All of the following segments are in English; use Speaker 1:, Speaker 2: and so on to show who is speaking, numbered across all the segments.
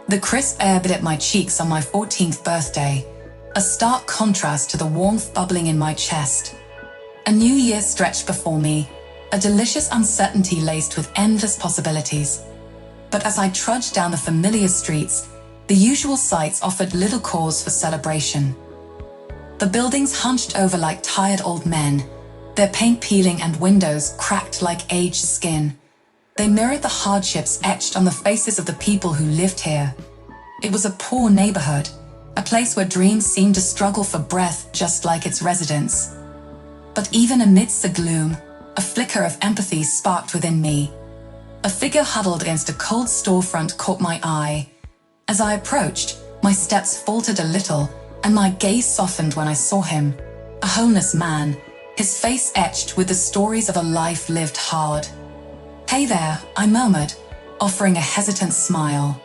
Speaker 1: The crisp air bit my cheeks on my 14th birthday, a stark contrast to the warmth bubbling in my chest. A new year stretched before me, a delicious uncertainty laced with endless possibilities. But as I trudged down the familiar streets, the usual sights offered little cause for celebration. The buildings hunched over like tired old men, their paint peeling and windows cracked like aged skin. They mirrored the hardships etched on the faces of the people who lived here. It was a poor neighborhood, a place where dreams seemed to struggle for breath just like its residents. But even amidst the gloom, a flicker of empathy sparked within me. A figure huddled against a cold storefront caught my eye. As I approached, my steps faltered a little, and my gaze softened when I saw him. A homeless man, his face etched with the stories of a life lived hard. "Hey there," I murmured, offering a hesitant smile.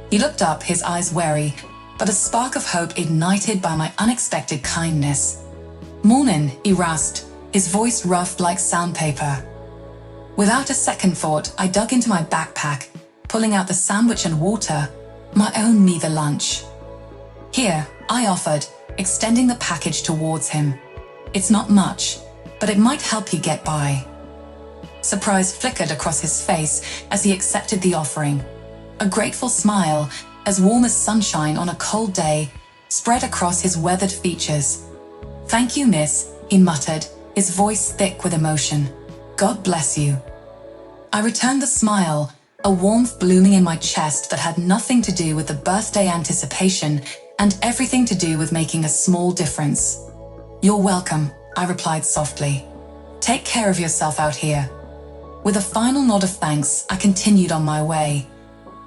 Speaker 1: He looked up, his eyes wary, but a spark of hope ignited by my unexpected kindness. "Mornin'," he rasped, his voice rough like sandpaper. Without a second thought, I dug into my backpack, pulling out the sandwich and water, my own meager lunch. "Here," I offered, extending the package towards him. "It's not much, but it might help you get by." Surprise flickered across his face as he accepted the offering. A grateful smile, as warm as sunshine on a cold day, spread across his weathered features. "Thank you, miss," he muttered, his voice thick with emotion. "God bless you." I returned the smile, a warmth blooming in my chest that had nothing to do with the birthday anticipation and everything to do with making a small difference. "You're welcome," I replied softly. "Take care of yourself out here." With a final nod of thanks, I continued on my way.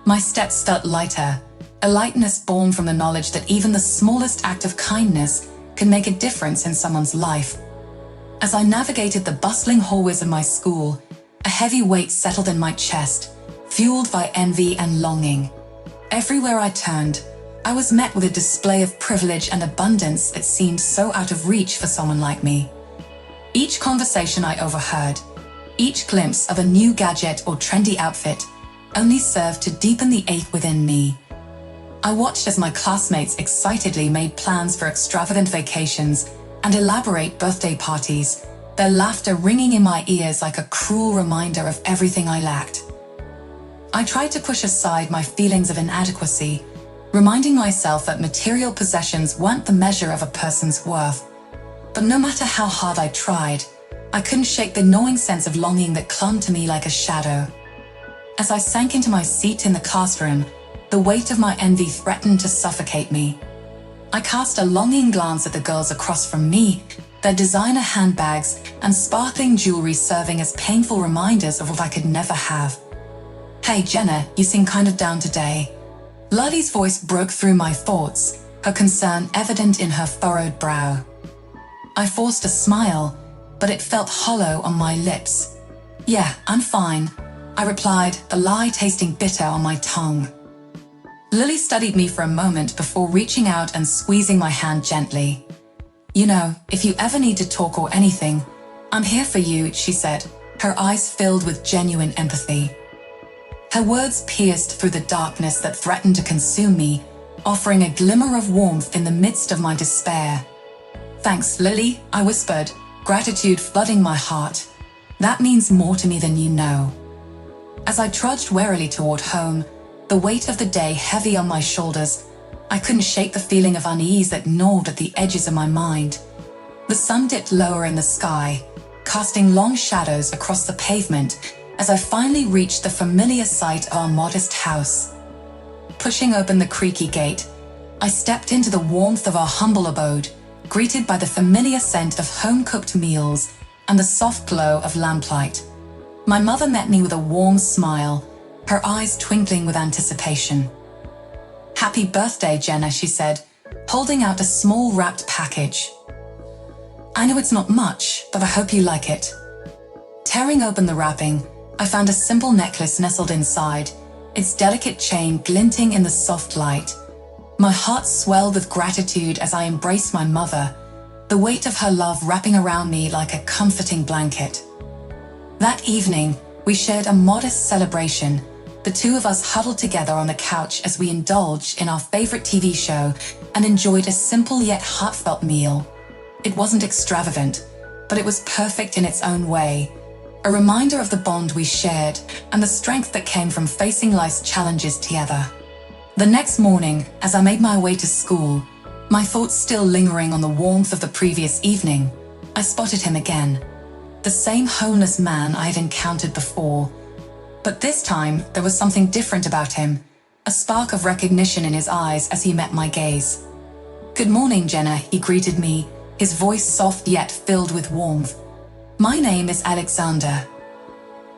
Speaker 1: My steps felt lighter, a lightness born from the knowledge that even the smallest act of kindness can make a difference in someone's life. As I navigated the bustling hallways of my school, a heavy weight settled in my chest, fueled by envy and longing. Everywhere I turned, I was met with a display of privilege and abundance that seemed so out of reach for someone like me. Each conversation I overheard, each glimpse of a new gadget or trendy outfit, only served to deepen the ache within me. I watched as my classmates excitedly made plans for extravagant vacations and elaborate birthday parties, their laughter ringing in my ears like a cruel reminder of everything I lacked. I tried to push aside my feelings of inadequacy, reminding myself that material possessions weren't the measure of a person's worth. But no matter how hard I tried, I couldn't shake the gnawing sense of longing that clung to me like a shadow. As I sank into my seat in the classroom, the weight of my envy threatened to suffocate me. I cast a longing glance at the girls across from me, their designer handbags and sparkling jewelry serving as painful reminders of what I could never have. "Hey Jenna, you seem kind of down today." Lully's voice broke through my thoughts, her concern evident in her furrowed brow. I forced a smile, but it felt hollow on my lips. "Yeah, I'm fine," I replied, the lie tasting bitter on my tongue. Lily studied me for a moment before reaching out and squeezing my hand gently. "You know, if you ever need to talk or anything, I'm here for you," she said, her eyes filled with genuine empathy. Her words pierced through the darkness that threatened to consume me, offering a glimmer of warmth in the midst of my despair. "Thanks, Lily," I whispered, gratitude flooding my heart. "That means more to me than you know." As I trudged warily toward home, the weight of the day heavy on my shoulders, I couldn't shake the feeling of unease that gnawed at the edges of my mind. The sun dipped lower in the sky, casting long shadows across the pavement as I finally reached the familiar sight of our modest house. Pushing open the creaky gate, I stepped into the warmth of our humble abode, greeted by the familiar scent of home-cooked meals and the soft glow of lamplight. My mother met me with a warm smile, her eyes twinkling with anticipation. "Happy birthday, Jenna," she said, holding out a small wrapped package. "I know it's not much, but I hope you like it." Tearing open the wrapping, I found a simple necklace nestled inside, its delicate chain glinting in the soft light. My heart swelled with gratitude as I embraced my mother, the weight of her love wrapping around me like a comforting blanket. That evening, we shared a modest celebration, the two of us huddled together on the couch as we indulged in our favorite TV show and enjoyed a simple yet heartfelt meal. It wasn't extravagant, but it was perfect in its own way, a reminder of the bond we shared and the strength that came from facing life's challenges together. The next morning, as I made my way to school, my thoughts still lingering on the warmth of the previous evening, I spotted him again. The same homeless man I had encountered before. But this time, there was something different about him, a spark of recognition in his eyes as he met my gaze. "Good morning, Jenna," he greeted me, his voice soft yet filled with warmth. "My name is Alexander."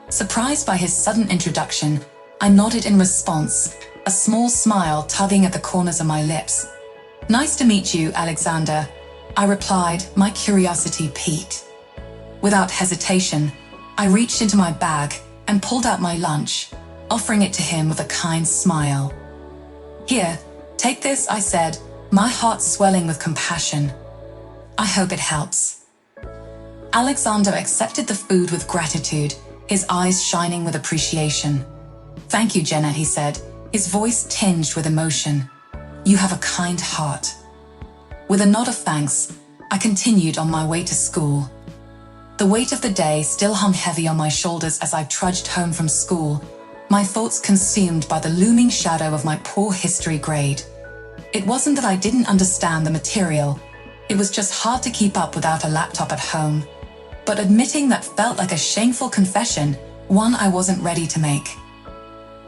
Speaker 1: Surprised by his sudden introduction, I nodded in response, a small smile tugging at the corners of my lips. "Nice to meet you, Alexander," I replied, my curiosity piqued. Without hesitation, I reached into my bag and pulled out my lunch, offering it to him with a kind smile. "Here, take this," I said, my heart swelling with compassion. "I hope it helps." Alexander accepted the food with gratitude, his eyes shining with appreciation. "Thank you, Jenna," he said, his voice tinged with emotion. "You have a kind heart." With a nod of thanks, I continued on my way to school. The weight of the day still hung heavy on my shoulders as I trudged home from school, my thoughts consumed by the looming shadow of my poor history grade. It wasn't that I didn't understand the material, it was just hard to keep up without a laptop at home. But admitting that felt like a shameful confession, one I wasn't ready to make.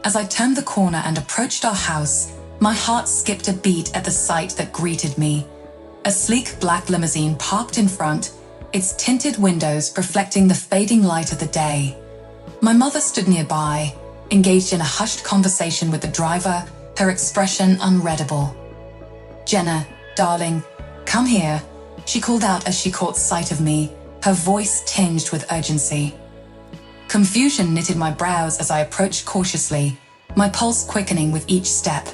Speaker 1: As I turned the corner and approached our house, my heart skipped a beat at the sight that greeted me. A sleek black limousine parked in front, its tinted windows reflecting the fading light of the day. My mother stood nearby, engaged in a hushed conversation with the driver, her expression unreadable. "Jenna, darling, come here," she called out as she caught sight of me, her voice tinged with urgency. Confusion knitted my brows as I approached cautiously, my pulse quickening with each step.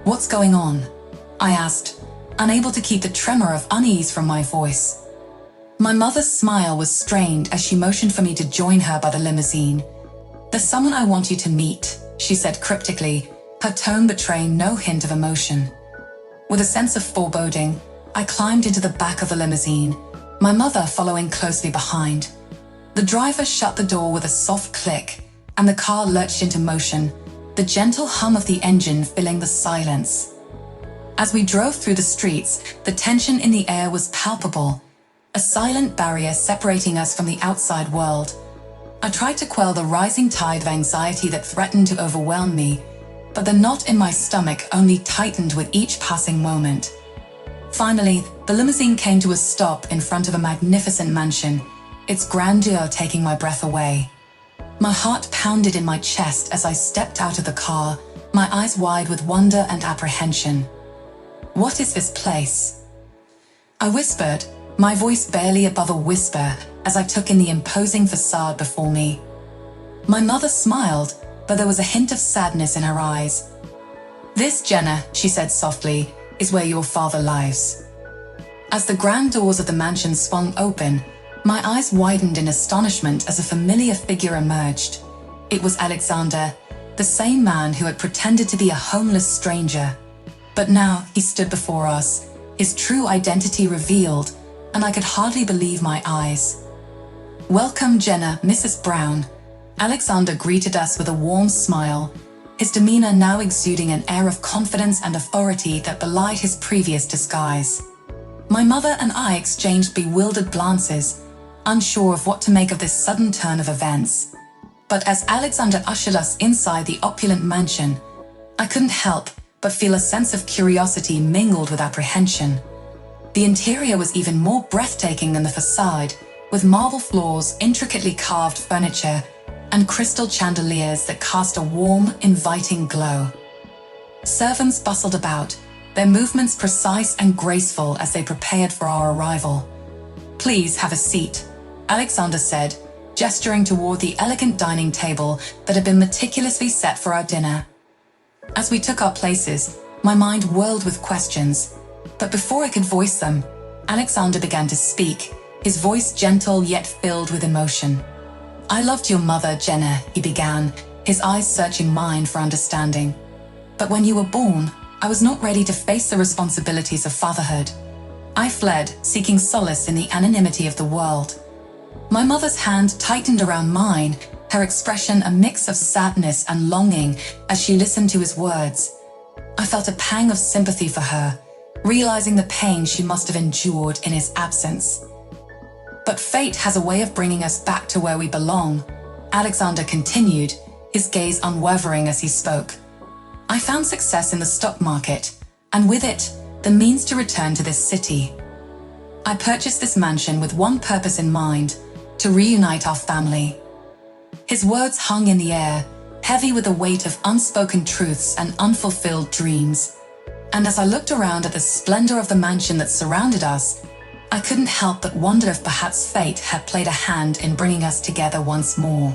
Speaker 1: "What's going on?" I asked, unable to keep the tremor of unease from my voice. My mother's smile was strained as she motioned for me to join her by the limousine. "There's someone I want you to meet," she said cryptically, her tone betraying no hint of emotion. With a sense of foreboding, I climbed into the back of the limousine, my mother following closely behind. The driver shut the door with a soft click, and the car lurched into motion, the gentle hum of the engine filling the silence. As we drove through the streets, the tension in the air was palpable, a silent barrier separating us from the outside world. I tried to quell the rising tide of anxiety that threatened to overwhelm me, but the knot in my stomach only tightened with each passing moment. Finally, the limousine came to a stop in front of a magnificent mansion, its grandeur taking my breath away. My heart pounded in my chest as I stepped out of the car, my eyes wide with wonder and apprehension. "What is this place?" I whispered, my voice barely above a whisper as I took in the imposing facade before me. My mother smiled, but there was a hint of sadness in her eyes. "This, Jenna," she said softly, "is where your father lies." As the grand doors of the mansion swung open, my eyes widened in astonishment as a familiar figure emerged. It was Alexander, the same man who had pretended to be a homeless stranger. But now he stood before us, his true identity revealed, and I could hardly believe my eyes. "Welcome, Jenna, Mrs. Brown." Alexander greeted us with a warm smile, his demeanor now exuding an air of confidence and authority that belied his previous disguise. My mother and I exchanged bewildered glances, unsure of what to make of this sudden turn of events. But as Alexander ushered us inside the opulent mansion, I couldn't help but feel a sense of curiosity mingled with apprehension. The interior was even more breathtaking than the facade, with marble floors, intricately carved furniture, and crystal chandeliers that cast a warm, inviting glow. Servants bustled about, their movements precise and graceful as they prepared for our arrival. "Please have a seat," Alexander said, gesturing toward the elegant dining table that had been meticulously set for our dinner. As we took our places, my mind whirled with questions, but before I could voice them, Alexander began to speak, his voice gentle yet filled with emotion. "I loved your mother, Jenna," he began, his eyes searching mine for understanding. But when you were born, I was not ready to face the responsibilities of fatherhood. I fled, seeking solace in the anonymity of the world. My mother's hand tightened around mine, her expression a mix of sadness and longing as she listened to his words. I felt a pang of sympathy for her, realizing the pain she must have endured in his absence. But fate has a way of bringing us back to where we belong, Alexander continued, his gaze unwavering as he spoke. I found success in the stock market, and with it, the means to return to this city. I purchased this mansion with one purpose in mind, to reunite our family. His words hung in the air, heavy with the weight of unspoken truths and unfulfilled dreams. And as I looked around at the splendor of the mansion that surrounded us, I couldn't help but wonder if perhaps fate had played a hand in bringing us together once more.